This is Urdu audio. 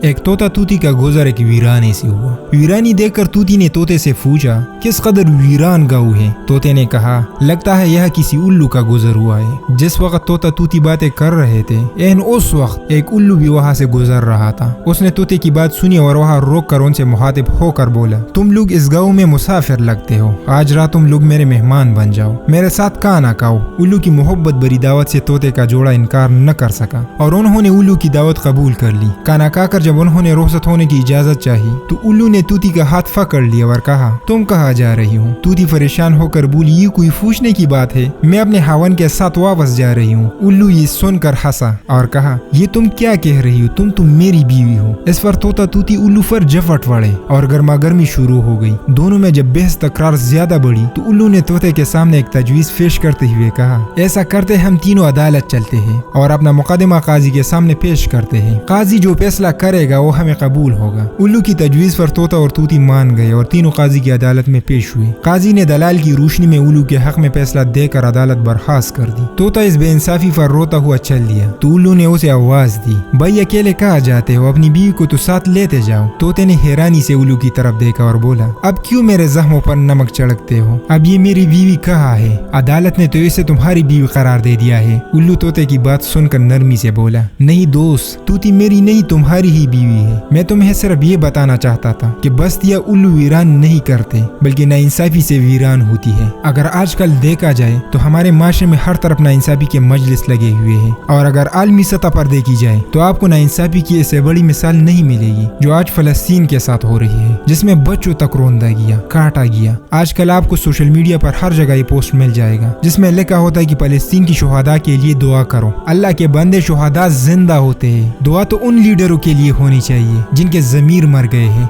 ایک طوطا طوطی کا گزر ایک ویرانے سے ہوا۔ ویرانی دیکھ کر طوطی نے طوطے سے پوچھا کس قدر ویران گاؤں ہے؟ طوطے نے کہا لگتا ہے یہ کسی الو کا گزر ہوا ہے۔ جس وقت طوطا طوطی باتیں کر رہے تھے اس وقت ایک الو بھی وہاں سے گزر رہا تھا۔ اس نے طوطے کی بات سنی اور وہاں روک کر ان سے مخاطب ہو کر بولا تم لوگ اس گاؤں میں مسافر لگتے ہو، آج رات تم لوگ میرے مہمان بن جاؤ، میرے ساتھ کھانا کھاؤ۔ الو کی محبت بری دعوت سے طوطے کا جوڑا انکار نہ کر سکا اور انہوں نے الو کی دعوت قبول کر لی۔ کھانا کھا کر جب انہوں نے رخصت ہونے کی اجازت چاہی تو الو نے طوطی کا ہاتھ پکڑ لیا اور کہا تم کہاں جا رہی ہو؟ طوطی پریشان ہو کر بولی یہ کوئی پوچھنے کی بات ہے، میں اپنے خاوند کے ساتھ واپس جا رہی ہوں۔ الو یہ سن کر ہنسا اور کہا یہ تم کیا کہہ رہی ہو، تم میری بیوی ہو۔ اس پر طوطا طوطی الو پر جفٹ پڑے اور گرما گرمی شروع ہو گئی۔ دونوں میں جب بحث تکرار زیادہ بڑھی تو الو نے طوطے کے سامنے ایک تجویز پیش کرتے ہوئے کہا ایسا کرتے ہم تینوں عدالت چلتے ہیں اور اپنا مقدمہ قاضی کے سامنے پیش کرتے ہیں، قاضی جو فیصلہ کرے گا وہ ہمیں قبول ہوگا۔ الو کی تجویز پر طوطا اور طوطی مان گئے اور تینوں قاضی کی عدالت میں پیش ہوئے۔ قاضی نے دلائل کی روشنی میں الو کے حق میں فیصلہ دے کر عدالت برخاست کر دی۔ طوطا اس بے انصافی پر روتا ہوا چل دیا تو الو نے اسے آواز دی بھائی اکیلے کہاں جاتے ہو، اپنی بیوی کو تو ساتھ لیتے جاؤ۔ طوطے نے حیرانی سے الو کی طرف دیکھا اور بولا اب کیوں میرے زخموں پر نمک چھڑکتے ہو؟ اب یہ میری بیوی کہاں ہے؟ عدالت نے تو اسے تمہاری بیوی قرار دے دیا ہے۔ الو طوطے کی بات سن کر نرمی سے بولا نہیں دوست، طوطی میری نہیں تمہاری ہی بیوی ہے۔ میں تمہیں صرف یہ بتانا چاہتا تھا کہ بستیاں الو ویران نہیں کرتے بلکہ ناانصافی سے ویران ہوتی ہے۔ اگر آج کل دیکھا جائے تو ہمارے معاشرے میں ہر طرف ناانصافی کے مجلس لگے ہوئے ہیں، اور اگر عالمی سطح پر دیکھی جائے تو آپ کو ناانصافی کی اس سے بڑی مثال نہیں ملے گی جو آج فلسطین کے ساتھ ہو رہی ہے، جس میں بچوں تک روندا گیا، کاٹا گیا۔ آج کل آپ کو سوشل میڈیا پر ہر جگہ یہ پوسٹ مل جائے گا جس میں لکھا ہوتا ہے کہ فلسطین کی شہداء کے لیے دعا کرو۔ اللہ کے بندے شہداء زندہ ہوتے ہیں، دعا تو ان لیڈروں کے لیے ہونی چاہیے جن کے ضمیر مر گئے ہیں۔